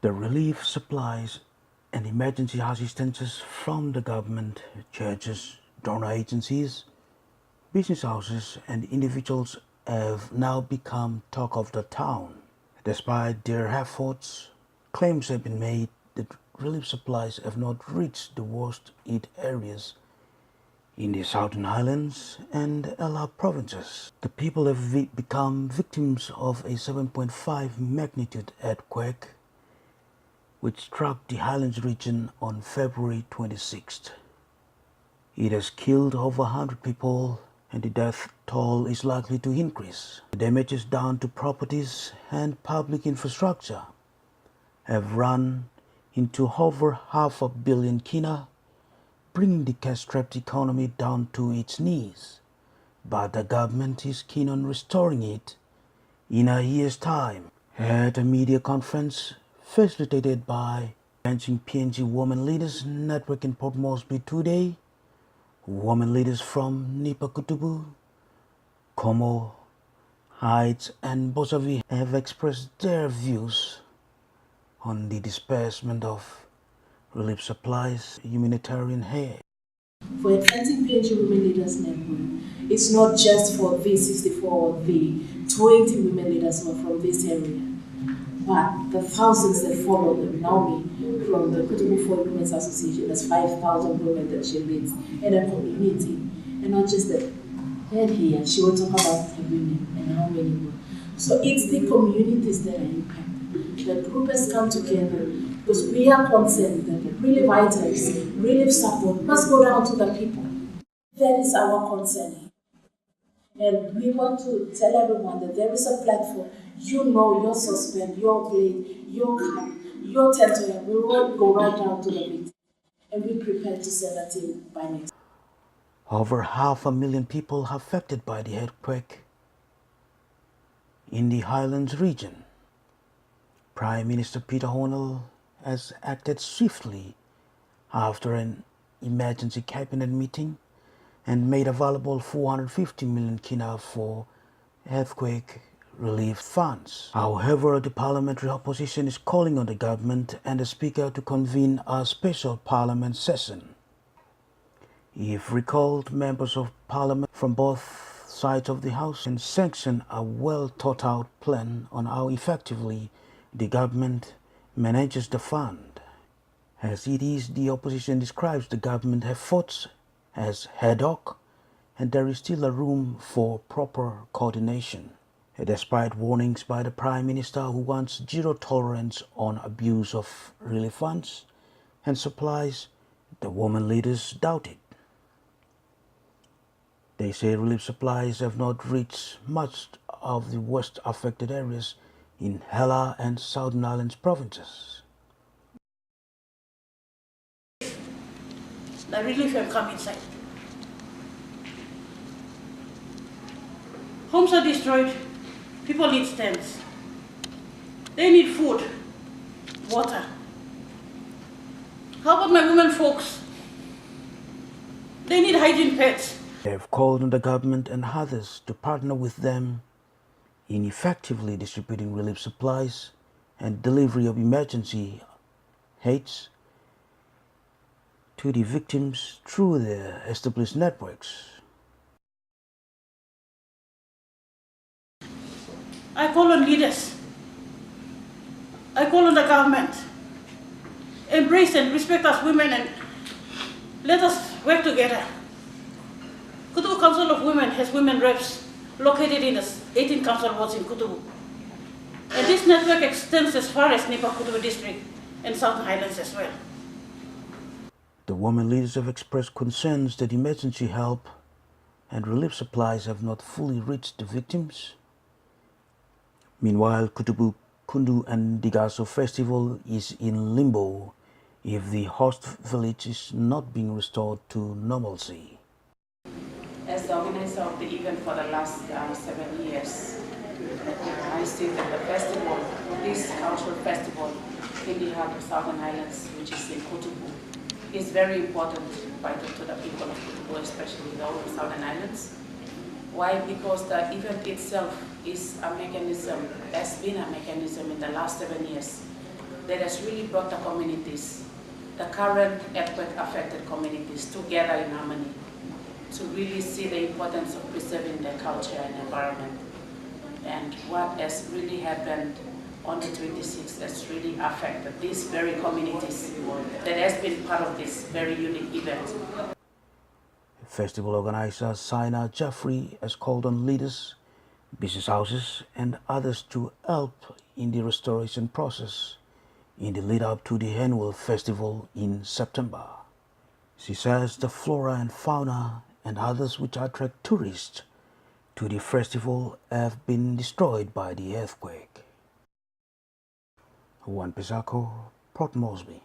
The relief supplies and emergency assistances from the government, churches, donor agencies, business houses and individuals have now become talk of the town. Despite their efforts, claims have been made that relief supplies have not reached the worst hit areas in the Southern Highlands and Hela provinces. The people have become victims of a 7.5 magnitude earthquake which struck the Highlands region on February 26th. It has killed over 100 people and the death toll is likely to increase. The damages done to properties and public infrastructure have run into over $500 million kina, bringing the cash-strapped economy down to its knees. But the government is keen on restoring it in a year's time. At a media conference facilitated by PNG Women Leaders Network in Port Moresby today, women leaders from Nipa Kutubu, Como, Heights and Bosavi have expressed their views on the disbursement of relief supplies, humanitarian aid. For advancing PNG Women Leaders Network, it's not just for the 64 or the 20 women leaders who are from this area, but the thousands that follow them. Naomi from the Kutubu for Women's Association, there's 5,000 women that she leads in a community. And not just the head here, she will talk about the women and how many more. So it's the communities that are impacted. The group has come together because we are concerned that the relief items, relief support must go down to the people. That is our concern. And we want to tell everyone that there is a platform. You know your suspect, your blade, your cup, your territory. We will go right down to the victim. And we prepare to send that in by next. Over 500,000 people affected by the earthquake in the Highlands region. Prime Minister Peter Hornell has acted swiftly after an emergency cabinet meeting and made available 450 million kina for earthquake relief funds. However, the parliamentary opposition is calling on the government and the speaker to convene a special parliament session. If recalled, members of parliament from both sides of the house can sanction a well thought out plan on how effectively the government manages the fund. As it is, the opposition describes the government efforts as ad hoc, and there is still a room for proper coordination. Despite warnings by the Prime Minister who wants zero tolerance on abuse of relief funds and supplies, the women leaders doubt it. They say relief supplies have not reached much of the worst affected areas in Hela and Southern Highlands provinces. The relief have come inside. Homes are destroyed. People need tents. They need food, water. How about my women folks? They need hygiene pads. They have called on the government and others to partner with them in effectively distributing relief supplies and delivery of emergency aids to the victims through their established networks. I call on leaders. I call on the government. Embrace and respect us women and let us work together. Kutubu Council of Women has women reps located in the 18 council wards in Kutubu. And this network extends as far as Nipa Kutubu district and Southern Highlands as well. The women leaders have expressed concerns that emergency help and relief supplies have not fully reached the victims. Meanwhile, Kutubu Kundu and Digaso Festival is in limbo if the host village is not being restored to normalcy. As the organizer of the event for the last 7 years, I see that the festival, this cultural festival in the heart of Southern Highlands, which is in Kutubu, is very important vital to the people of Kutubu, especially the whole of Southern Highlands. Why? Because the event itself is a mechanism, has been a mechanism in the last 7 years that has really brought the communities, the current earthquake-affected communities, together in harmony to really see the importance of preserving their culture and environment. And what has really happened on the 26th has really affected these very communities that has been part of this very unique event. Festival organizer Saina Jaffrey has called on leaders, business houses and others to help in the restoration process in the lead up to the annual festival in September. She says the flora and fauna and others which attract tourists to the festival have been destroyed by the earthquake. Juan Pisako, Port Moresby.